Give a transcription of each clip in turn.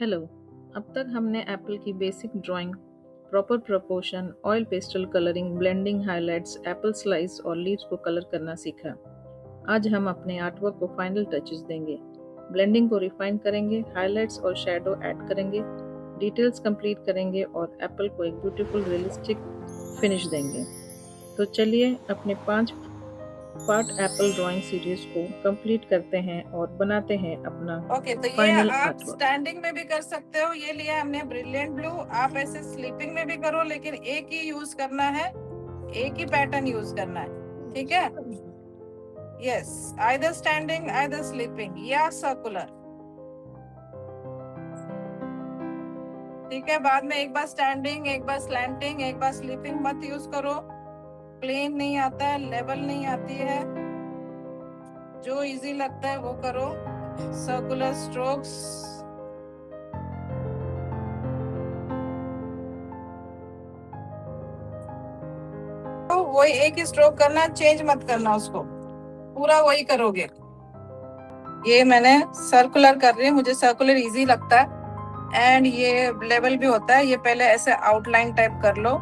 Hello. अब तक हमने एप्पल की basic drawing, proper proportion, oil pastel colouring, blending, highlights, Apple slice और लीव्स को कलर करना सीखा। आज हम अपने आर्टवर्क को फाइनल टचेस देंगे। ब्लेंडिंग को रिफाइन करेंगे, हाइलाइट्स और शैडो ऐड करेंगे, डिटेल्स कंप्लीट करेंगे और एप्पल को एक ब्यूटीफुल रियलिस्टिक फिनिश देंगे। तो चलिए अपने 5 पार्ट एप्पल ड्राइंग सीरीज को कंप्लीट करते हैं और बनाते हैं अपना तो ये फाइनल आप आर्टवर्क। स्टैंडिंग में भी कर सकते हो। ये लिया हमने ब्रिलियंट ब्लू। आप ऐसे स्लीपिंग में भी करो, लेकिन एक ही यूज करना है, एक ही पैटर्न यूज करना है, ठीक है। Yes, either standing either sleeping या सर्कुलर, ठीक है। बाद में एक बार स्टैंडिंग, एक बार स्लैंटिंग, एक बार स्लीपिंग मत यूज करो। प्लेन नहीं आता है, लेवल नहीं आती है, जो इजी लगता है वो करो। सर्कुलर स्ट्रोक्स, तो वही एक ही स्ट्रोक करना, चेंज मत करना उसको, पूरा वही करोगे। ये मैंने सर्कुलर कर रही हूँ, मुझे सर्कुलर इजी लगता है एंड ये लेवल भी होता है। ये पहले ऐसे आउटलाइन टाइप कर लो,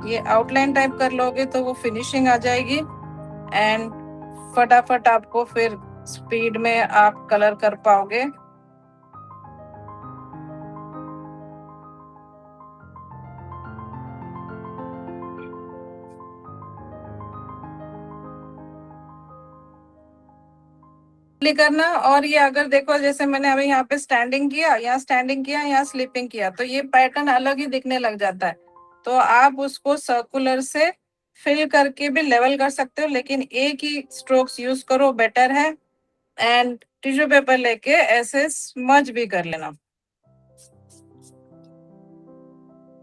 ये आउटलाइन टाइप कर लोगे तो वो फिनिशिंग आ जाएगी एंड फटाफट आपको फिर स्पीड में आप कलर कर पाओगे। करना। और ये अगर देखो, जैसे मैंने अभी यहाँ पे स्टैंडिंग किया, यहाँ स्टैंडिंग किया, यहाँ स्लीपिंग किया, तो ये पैटर्न अलग ही दिखने लग जाता है। तो आप उसको सर्कुलर से फिल करके भी लेवल कर सकते हो, लेकिन एक ही स्ट्रोक्स यूज करो, बेटर है। एंड टिश्यू पेपर लेके ऐसे स्मज भी कर लेना।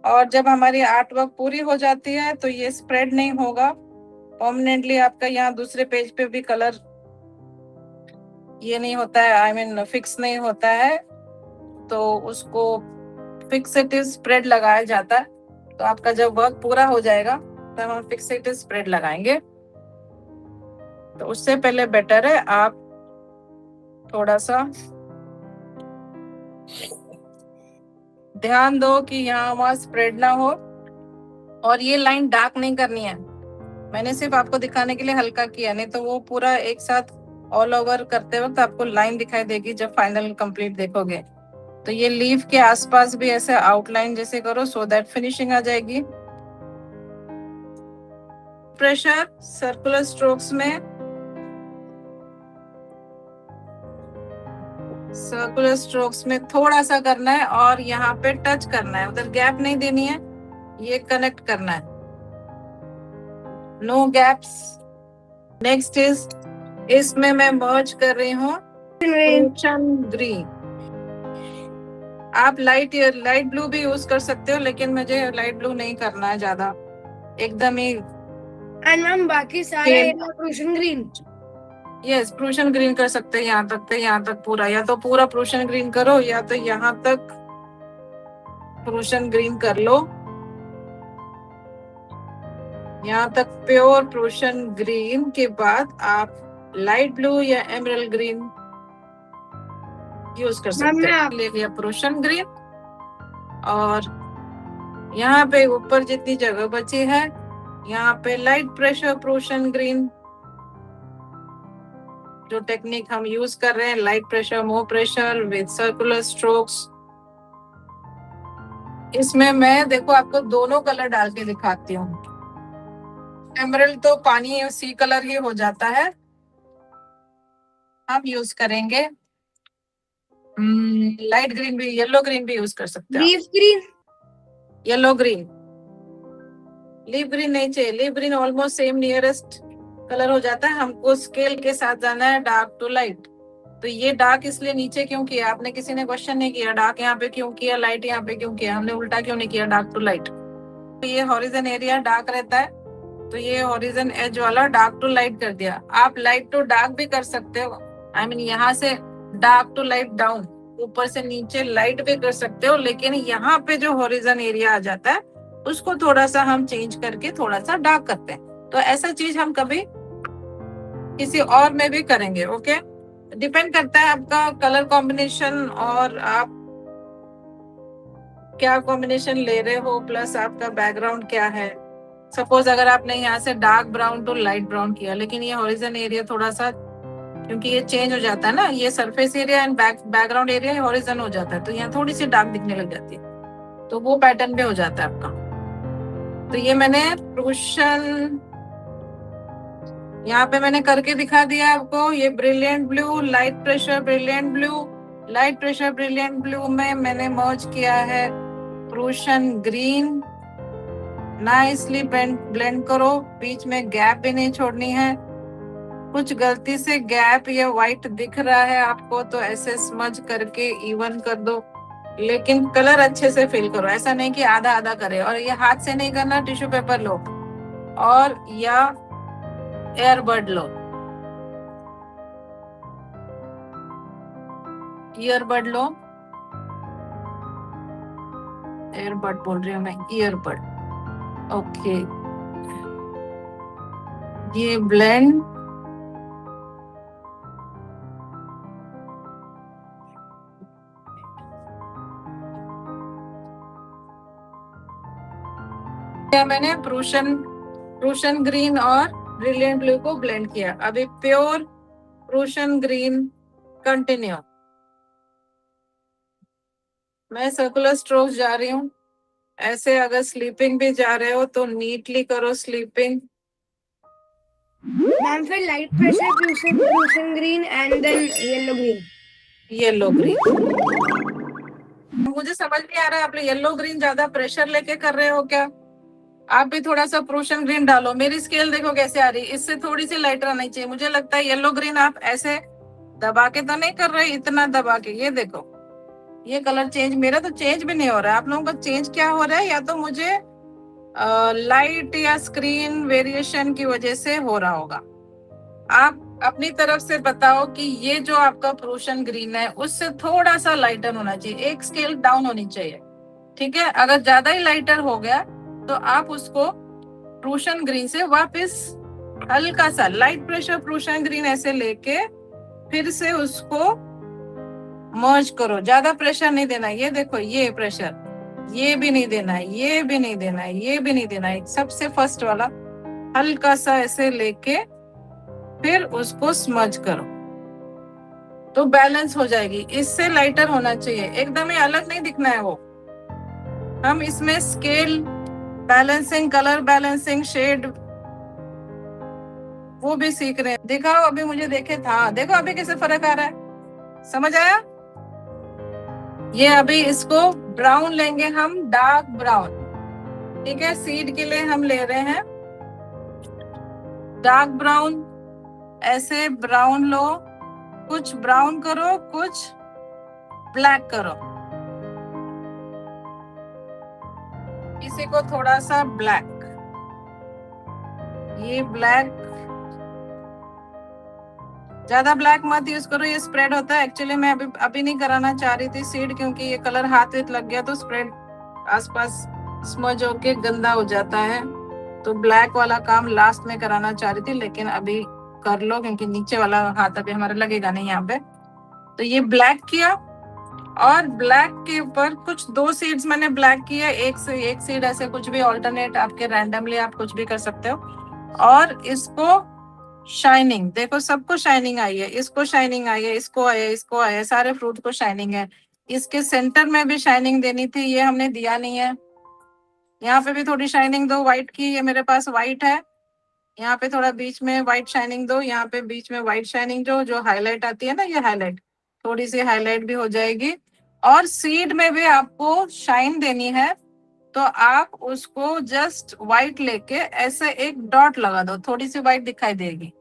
और जब हमारी आर्ट वर्क पूरी हो जाती है तो ये स्प्रेड नहीं होगा परमानेंटली, आपका यहाँ दूसरे पेज पे भी कलर ये नहीं होता है, आई मीन फिक्स नहीं होता है, तो उसको फिक्सेटिव स्प्रेड लगाया जाता है। तो आपका जब वर्क पूरा हो जाएगा तब हम फिक्सेटिव स्प्रेड लगाएंगे। तो उससे पहले बेटर है आप थोड़ा सा ध्यान दो कि यहाँ वहां स्प्रेड ना हो। और ये लाइन डार्क नहीं करनी है, मैंने सिर्फ आपको दिखाने के लिए हल्का किया, नहीं तो वो पूरा एक साथ ऑल ओवर करते वक्त आपको लाइन दिखाई देगी जब फाइनल कंप्लीट देखोगे। तो ये लीफ के आसपास भी ऐसे आउटलाइन जैसे करो, सो दैट फिनिशिंग आ जाएगी। प्रेशर सर्कुलर स्ट्रोक्स में, सर्कुलर स्ट्रोक्स में थोड़ा सा करना है और यहाँ पे टच करना है, उधर गैप नहीं देनी है, ये कनेक्ट करना है, नो गैप्स। नेक्स्ट इज, इसमें मैं मर्ज कर रही हूँ ग्रीन। आप लाइट ब्लू भी यूज कर सकते हो, लेकिन मुझे लाइट ब्लू नहीं करना है ज्यादा, एकदम ही। एंड मैम बाकी सारे Prussian green, yes Prussian green कर सकते हैं, यहाँ तक पूरा, या तो पूरा प्रूशन ग्रीन करो या तो यहाँ तक प्रूशन ग्रीन कर लो। यहाँ तक प्योर प्रूशन ग्रीन के बाद आप लाइट ब्लू या एमरल्ड ग्रीन यूज कर सकते हैं। ले लिया प्रूशन ग्रीन, और यहाँ पे ऊपर जितनी जगह बची है यहाँ पे लाइट प्रेशर प्रूशन ग्रीन, जो टेक्निक हम यूज कर रहे हैं, light pressure more pressure with circular strokes. इसमें मैं देखो आपको दोनों कलर डाल के दिखाती हूँ। एमरल्ड तो पानी सी कलर ही हो जाता है, हम यूज करेंगे लाइट ग्रीन भी, येलो ग्रीन भी यूज कर सकते हैं। Leaf green, yellow green, leaf green नहीं चाहिए, leaf green almost same nearest colour हो जाता है। हमको स्केल के साथ जाना है डार्क टू लाइट। तो ये डार्क इसलिए नीचे क्यों किया, आपने किसी ने क्वेश्चन नहीं किया डार्क यहाँ पे क्यों किया, लाइट यहाँ पे क्यों किया, हमने उल्टा क्यों नहीं किया डार्क टू लाइट। तो ये हॉरिजन एरिया डार्क रहता है, तो ये हॉरिजन एज वाला डार्क टू लाइट कर दिया। आप लाइट टू डार्क भी कर सकते हो, आई मीन यहाँ से डार्क टू लाइट डाउन, ऊपर से नीचे लाइट भी कर सकते हो, लेकिन यहाँ पे जो हॉरिजन एरिया आ जाता है उसको थोड़ा सा हम चेंज करके थोड़ा सा डार्क करते हैं। तो ऐसा चीज हम कभी किसी और में भी करेंगे, ओके। डिपेंड करता है आपका कलर कॉम्बिनेशन और आप क्या कॉम्बिनेशन ले रहे हो, प्लस आपका बैकग्राउंड क्या है। सपोज अगर आपने यहाँ से dark brown to light brown किया, लेकिन ये हॉरिजन एरिया थोड़ा सा, क्योंकि ये चेंज हो जाता है ना, ये surface area and background area horizon हो जाता है, तो यहाँ थोड़ी सी डार्क दिखने लग जाती है, तो वो पैटर्न भी हो जाता है आपका। तो ये मैंने प्रूशन यहाँ पे मैंने करके दिखा दिया आपको। ये brilliant blue, light pressure brilliant blue, light pressure brilliant blue में मैंने मर्ज किया है प्रूशन ग्रीन। नाइसली ब्लेंड करो, बीच में गैप भी नहीं छोड़नी है। कुछ गलती से गैप या व्हाइट दिख रहा है आपको तो ऐसे स्मज करके इवन कर दो, लेकिन कलर अच्छे से फिल करो, ऐसा नहीं कि आधा आधा करे। और ये हाथ से नहीं करना, टिश्यू पेपर लो और या एयरबड लो, ईयरबड लो, एयरबड बोल रही हूँ मैं, ईयरबड। ओके, ये ब्लेंड मैंने प्रूशन ग्रीन और ब्रिलियंट ब्लू को ब्लेंड किया। अभी प्योर प्रूशन ग्रीन कंटिन्यू। मैं सर्कुलर स्ट्रोक्स जा रही हूँ, ऐसे अगर स्लीपिंग भी जा रहे हो तो नीटली करो स्लीपिंग। मैम फिर light pressure Prussian green and then yellow green. Yellow green मुझे समझ नहीं आ रहा है, आप लोग येलो ग्रीन ज्यादा प्रेशर लेके कर रहे हो क्या? आप भी थोड़ा सा प्रूशन ग्रीन डालो। मेरी स्केल देखो कैसे आ रही, इससे थोड़ी सी लाइटर आनी चाहिए। मुझे लगता है येलो ग्रीन आप ऐसे दबा के तो नहीं कर रहे, इतना दबा के। ये देखो, ये कलर चेंज, मेरा तो चेंज भी नहीं हो रहा है। आप लोगों का चेंज क्या हो रहा है? या तो मुझे लाइट या स्क्रीन वेरिएशन की वजह से हो रहा होगा। आप अपनी तरफ से बताओ कि ये जो आपका प्रूशन ग्रीन है उससे थोड़ा सा लाइटर होना चाहिए, एक स्केल डाउन होनी चाहिए, ठीक है। अगर ज्यादा ही लाइटर हो गया तो आप उसको प्रूशन ग्रीन से वापस हल्का सा लाइट प्रेशर प्रूशन ग्रीन ऐसे लेके फिर से उसको मर्ज करो। ज्यादा प्रेशर नहीं देना। ये देखो, ये प्रेशर, ये भी नहीं देना है, ये भी नहीं देना है, ये भी नहीं देना है। सबसे फर्स्ट वाला हल्का सा ऐसे लेके फिर उसको स्मज करो तो बैलेंस हो जाएगी। इससे लाइटर होना चाहिए, एकदम ही अलग नहीं दिखना है वो। हम इसमें scale balancing, colour balancing, shade वो भी सीख रहे हैं। दिखाओ अभी मुझे, देखे था, देखो अभी कैसे फर्क आ रहा है, समझ आया? ये अभी इसको ब्राउन लेंगे हम, डार्क ब्राउन, ठीक है। सीड के लिए हम ले रहे हैं डार्क ब्राउन। ऐसे ब्राउन लो, कुछ ब्राउन करो, कुछ ब्लैक करो, इसी को थोड़ा सा ब्लैक, ये ब्लैक, ज्यादा ब्लैक मत यूज करो, ये स्प्रेड होता है। एक्चुअली मैं अभी नहीं कराना चाह रही थी सीड, क्योंकि ये कलर हाथ में लग गया तो स्प्रेड आसपास स्मज होके गंदा हो जाता है, तो ब्लैक वाला काम लास्ट में कराना चाह रही थी, लेकिन अभी कर लो क्योंकि नीचे वाला हाथ अभी हमारा लगेगा नहीं यहाँ पे। तो ये ब्लैक किया और ब्लैक के ऊपर कुछ 2 सीड्स मैंने ब्लैक किया, एक से एक सीड ऐसे कुछ भी ऑल्टरनेट आपके रैंडमली आप कुछ भी कर सकते हो। और इसको शाइनिंग देखो, सबको शाइनिंग आई है, इसको शाइनिंग आई है, इसको आया, इसको आया, सारे फ्रूट को शाइनिंग है। इसके सेंटर में भी शाइनिंग देनी थी, ये हमने दिया नहीं है। यहाँ पे भी थोड़ी शाइनिंग दो व्हाइट की, ये मेरे पास व्हाइट है, यहाँ पे थोड़ा बीच में व्हाइट शाइनिंग दो, यहाँ पे बीच में व्हाइट शाइनिंग जो हाईलाइट आती है ना, ये हाईलाइट, थोड़ी सी हाईलाइट भी हो जाएगी। और सीड में भी आपको शाइन देनी है, तो आप उसको जस्ट व्हाइट लेके ऐसे एक डॉट लगा दो, थोड़ी सी व्हाइट दिखाई देगी।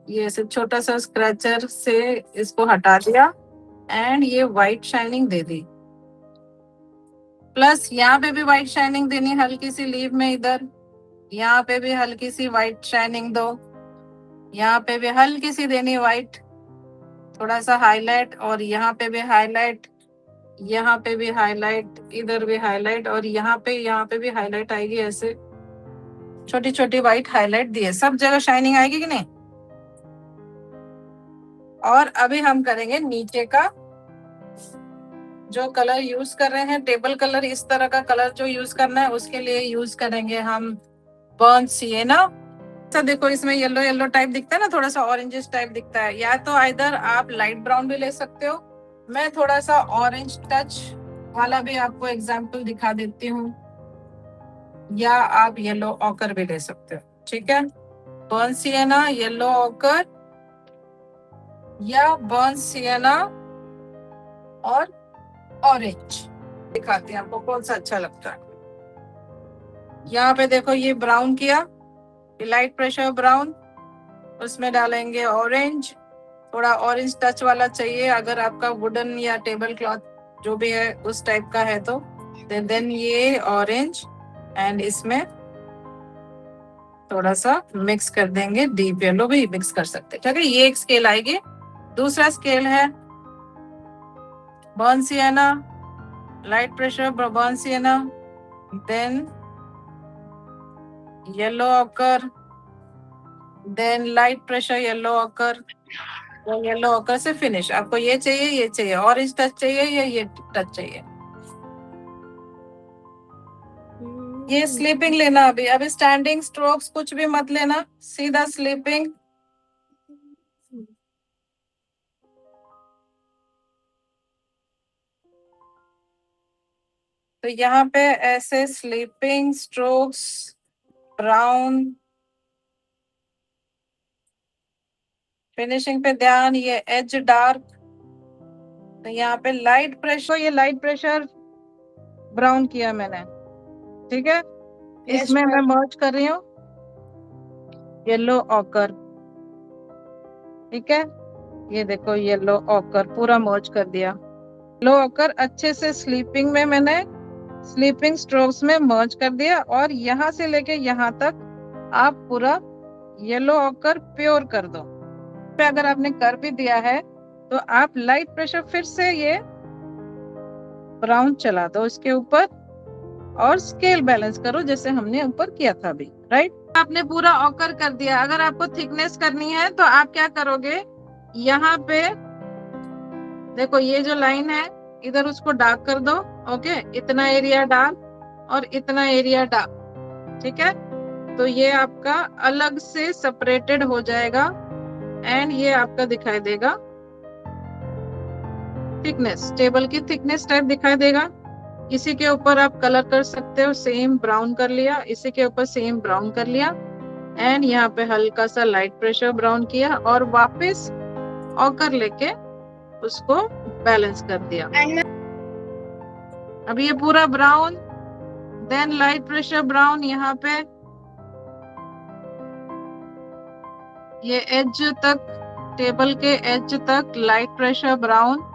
ये ऐसे छोटा सा स्क्रैचर से इसको हटा दिया एंड ये व्हाइट शाइनिंग दे दी। प्लस यहाँ पे भी व्हाइट शाइनिंग देनी हल्की सी लीव में, इधर यहाँ पे भी हल्की सी व्हाइट शाइनिंग दो, यहाँ पे भी हल्की सी देनी व्हाइट, थोड़ा सा हाईलाइट, और यहाँ पे भी हाईलाइट, यहाँ पे भी हाईलाइट, इधर भी हाईलाइट, और यहाँ पे भी हाईलाइट आएगी। ऐसे छोटी छोटी व्हाइट हाईलाइट दिए, सब जगह शाइनिंग आएगी कि नहीं। और अभी हम करेंगे नीचे का जो कलर यूज कर रहे हैं, टेबल कलर, इस तरह का कलर जो यूज करना है उसके लिए यूज करेंगे हम बर्न सिएना। अच्छा देखो, इसमें येलो येलो टाइप दिखता है ना, थोड़ा सा ऑरेंजिश टाइप दिखता है, या तो आइदर आप लाइट ब्राउन भी ले सकते हो, मैं थोड़ा सा ऑरेंज टच वाला भी आपको एग्जाम्पल दिखा देती हूँ, या आप येलो ऑकर भी ले सकते हो। ठीक है, बर्न सिएना, येलो ऑकर या बर्न सिएना और ऑरेंज, दिखाते हैं आपको कौन सा अच्छा लगता है। यहाँ पे देखो ये ब्राउन किया, लाइट प्रेशर ब्राउन, उसमें डालेंगे ऑरेंज, थोड़ा ऑरेंज टच वाला चाहिए अगर आपका वुडन या टेबल क्लॉथ जो भी है उस टाइप का है तो देन ये ऑरेंज, एंड इसमें थोड़ा सा मिक्स कर देंगे, डीप येलो भी मिक्स कर सकते हैं। ठीक है, ये एक स्केल आएगी। दूसरा स्केल है burn sienna, light pressure burn sienna, then yellow ochre, then light pressure yellow ochre, yellow ochre से फिनिश। आपको ये चाहिए, ऑरेंज टच चाहिए या ये टच चाहिए। ये स्लीपिंग लेना, अभी स्टैंडिंग स्ट्रोक्स कुछ भी मत लेना, सीधा स्लीपिंग। तो यहाँ पे ऐसे स्लीपिंग स्ट्रोक्स, ब्राउन, फिनिशिंग पे ध्यान, ये एज डार्क। तो यहाँ पे लाइट प्रेशर, ये लाइट प्रेशर ब्राउन किया मैंने। ठीक है, इसमें मैं मर्ज कर रही हूँ येलो ऑकर। ठीक है, ये देखो येलो ऑकर पूरा मर्ज कर दिया। येलो ऑकर अच्छे से स्लीपिंग में मैंने स्लीपिंग स्ट्रोक्स में मर्ज कर दिया, और यहाँ से लेके यहाँ तक आप पूरा येलो ऑकर प्योर कर दो। पे अगर आपने कर भी दिया है तो आप लाइट प्रेशर फिर से ये ब्राउन चला दो इसके ऊपर, और स्केल बैलेंस करो जैसे हमने ऊपर किया था अभी। राइट, आपने पूरा ऑकर कर दिया। अगर आपको थिकनेस करनी है तो आप क्या करोगे, यहाँ पे देखो ये जो लाइन है इधर उसको डार्क कर दो। ओके, इतना एरिया डार्क और इतना एरिया डार्क। ठीक है, तो ये आपका अलग से सेपरेटेड हो जाएगा, एंड ये आपका दिखाई देगा थिकनेस, टेबल की थिकनेस टाइप दिखाई देगा। इसी के ऊपर आप कलर कर सकते हो, सेम ब्राउन कर लिया, इसी के ऊपर सेम ब्राउन कर लिया, एंड यहाँ पे हल्का सा लाइट प्रेशर ब्राउन किया, और वापस ऑकर लेके उसको बैलेंस कर दिया। अब ये पूरा brown, then light pressure brown, यहाँ पे ये एज तक, टेबल के एज तक लाइट प्रेशर ब्राउन,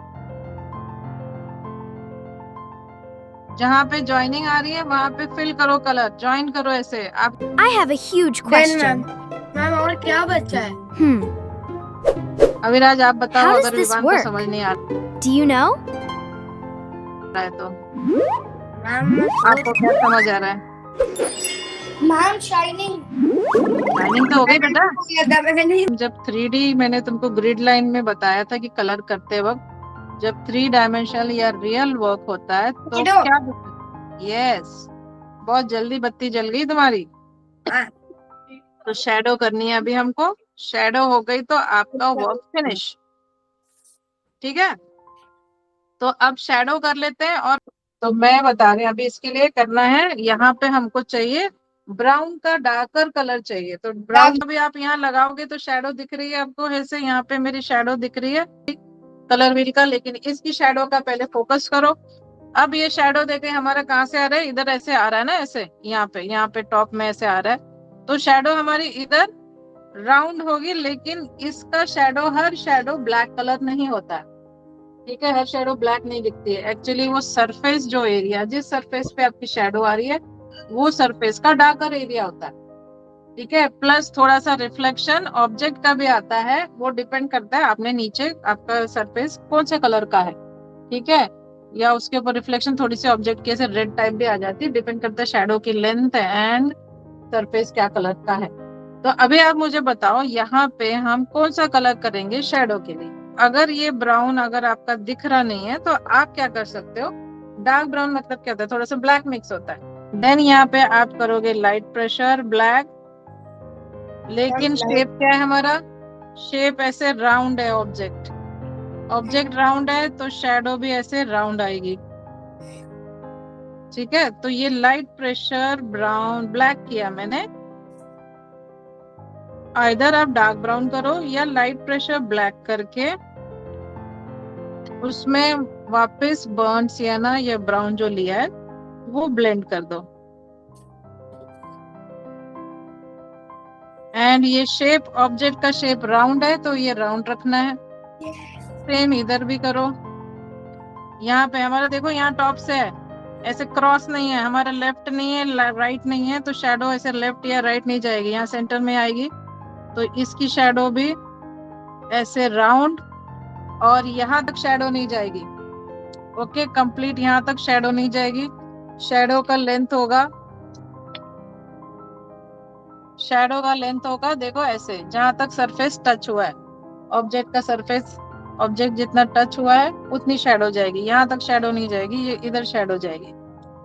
जहाँ पे जॉइनिंग आ रही है वहाँ पे फिल करो कलर, ज्वाइन करो ऐसे आप। I have a huge question. Ma'am और क्या बचा है? अविराज आप बताओ, How does अगर this विवान को work? समझ नहीं आ Do you know? रहा है तो मैम आपको क्या समझ आ रहा है? मैम शाइनिंग लाइनिंग तो हो गई बेटा। मैंने जब 3D मैंने तुमको ग्रिड लाइन में बताया था कि कलर करते वक्त जब 3 डायमेंशनल या रियल वर्क होता है तो Shadow. क्या, यस, बहुत जल्दी बत्ती जल गई तुम्हारी। तो शैडो करनी है अभी हमको, शैडो हो गई तो आपका वर्क फिनिश। ठीक है, तो अब शैडो कर लेते हैं। और तो मैं बता रही हूँ अभी इसके लिए करना है, यहाँ पे हमको चाहिए ब्राउन का डार्कर कलर चाहिए। तो ब्राउन भी आप यहाँ लगाओगे तो शैडो दिख रही है आपको, ऐसे यहाँ पे मेरी शैडो दिख रही है कलर व्हील का, लेकिन इसकी शैडो का पहले फोकस करो। अब ये शैडो देखे हमारा कहाँ से आ रहा है, इधर ऐसे आ रहा है ना, ऐसे यहाँ पे टॉप में ऐसे आ रहा है, तो शैडो हमारी इधर राउंड होगी, लेकिन इसका शैडो, हर शैडो ब्लैक कलर नहीं होता है। ठीक है, हर शैडो ब्लैक नहीं दिखती है। एक्चुअली वो सरफेस जो एरिया, जिस सरफेस पे आपकी शैडो आ रही है वो सरफेस का डार्कर एरिया होता है। ठीक है, प्लस थोड़ा सा रिफ्लेक्शन ऑब्जेक्ट का भी आता है, वो डिपेंड करता है आपने नीचे आपका सरफेस कौन से कलर का है। ठीक है, या उसके ऊपर रिफ्लेक्शन थोड़ी सी ऑब्जेक्ट की ऐसे रेड टाइप भी आ जाती है, डिपेंड करता है शैडो की लेंथ एंड सरफेस क्या कलर का है। तो अभी आप मुझे बताओ यहाँ पे हम कौन सा कलर करेंगे शैडो के लिए। अगर ये ब्राउन अगर आपका दिख रहा नहीं है तो आप क्या कर सकते हो, डार्क ब्राउन मतलब क्या होता है, थोड़ा सा ब्लैक मिक्स होता है। देन यहाँ पे आप करोगे लाइट प्रेशर ब्लैक, लेकिन शेप क्या है हमारा, शेप ऐसे राउंड है, ऑब्जेक्ट राउंड है तो शेडो भी ऐसे राउंड आएगी। ठीक है, तो ये लाइट प्रेशर ब्राउन ब्लैक किया मैंने, इधर आप डार्क ब्राउन करो या लाइट प्रेशर ब्लैक करके उसमें वापस बर्न सियाना या ब्राउन जो लिया है वो ब्लेंड कर दो। एंड ये शेप ऑब्जेक्ट का शेप राउंड है तो ये राउंड रखना है। सेम इधर भी करो। यहाँ पे हमारा देखो, यहाँ टॉप से है, ऐसे क्रॉस नहीं है, हमारा लेफ्ट नहीं है राइट नहीं है, तो शेडो ऐसे लेफ्ट या राइट नहीं जाएगी, यहाँ सेंटर में आएगी। तो इसकी शेडो भी ऐसे राउंड, और यहाँ तक शेडो नहीं जाएगी। ओके, कंप्लीट यहाँ तक शेडो नहीं जाएगी। शेडो का लेंथ होगा देखो ऐसे, जहां तक सरफेस टच हुआ है, ऑब्जेक्ट का सरफेस, ऑब्जेक्ट जितना टच हुआ है उतनी शेडो जाएगी, यहाँ तक शेडो नहीं जाएगी, ये इधर शेडो जाएगी।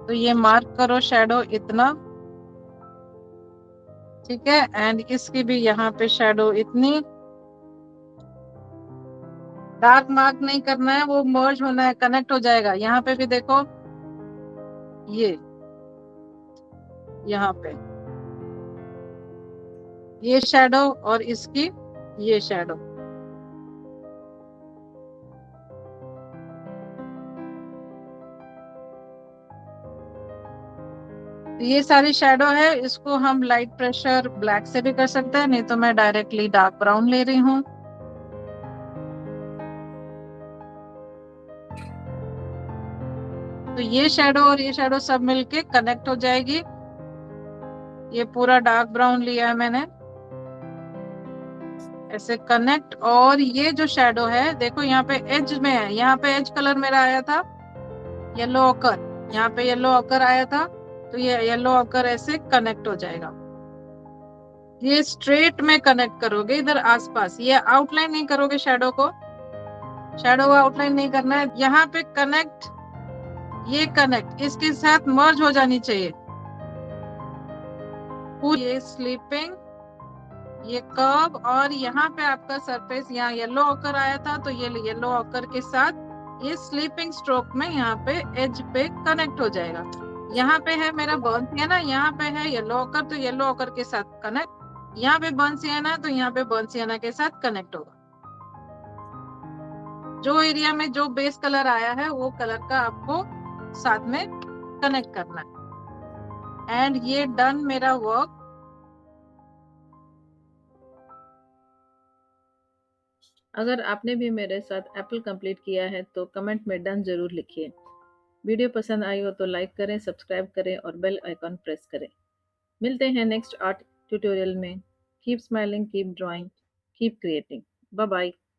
तो ये मार्क करो शेडो इतना, ठीक है। एंड इसकी भी यहाँ पे शेडो इतनी, डार्क मार्क नहीं करना है, वो मर्ज होना है, कनेक्ट हो जाएगा। यहाँ पे भी देखो, ये यहाँ पे ये शेडो और इसकी ये शेडो, ये सारी शेडो है। इसको हम लाइट प्रेशर ब्लैक से भी कर सकते हैं, नहीं तो मैं डायरेक्टली डार्क ब्राउन ले रही हूँ। तो ये शेडो और ये शेडो सब मिलके कनेक्ट हो जाएगी। ये पूरा डार्क ब्राउन लिया है मैंने, ऐसे कनेक्ट। और ये जो शेडो है देखो यहाँ पे एज में है, यहाँ पे एज कलर मेरा आया था येलो ऑकर, यहाँ पे येलो ऑकर आया था, तो ये येलो ऑकर ऐसे कनेक्ट हो जाएगा। ये स्ट्रेट में कनेक्ट करोगे इधर आसपास, ये आउटलाइन नहीं करोगे शेडो को, शेडो को आउटलाइन नहीं करना है। यहाँ पे कनेक्ट, ये कनेक्ट इसके साथ मर्ज हो जानी चाहिए। ये स्लीपिंग, ये कर्व, और यहाँ पे आपका सरफेस, यहाँ येलो ऑकर आया था तो ये येलो ऑकर के साथ ये स्लीपिंग स्ट्रोक में यहाँ पे एज पे कनेक्ट हो जाएगा। यहाँ पे है मेरा बर्न सियाना, यहाँ पे है येलो ऑकर, तो येलो ऑकर के साथ कनेक्ट, यहाँ पे बर्न सियाना तो यहाँ पे बर्न सियाना के साथ कनेक्ट होगा। जो एरिया में जो बेस कलर आया है वो कलर का आपको साथ में कनेक्ट करना है। एंड ये डन मेरा वर्क। अगर आपने भी मेरे साथ एप्पल कंप्लीट किया है तो कमेंट में डन ज़रूर लिखिए। वीडियो पसंद आई हो तो लाइक करें, सब्सक्राइब करें और बेल आइकॉन प्रेस करें। मिलते हैं नेक्स्ट आर्ट ट्यूटोरियल में। Keep smiling, keep drawing, keep creating. Bye bye.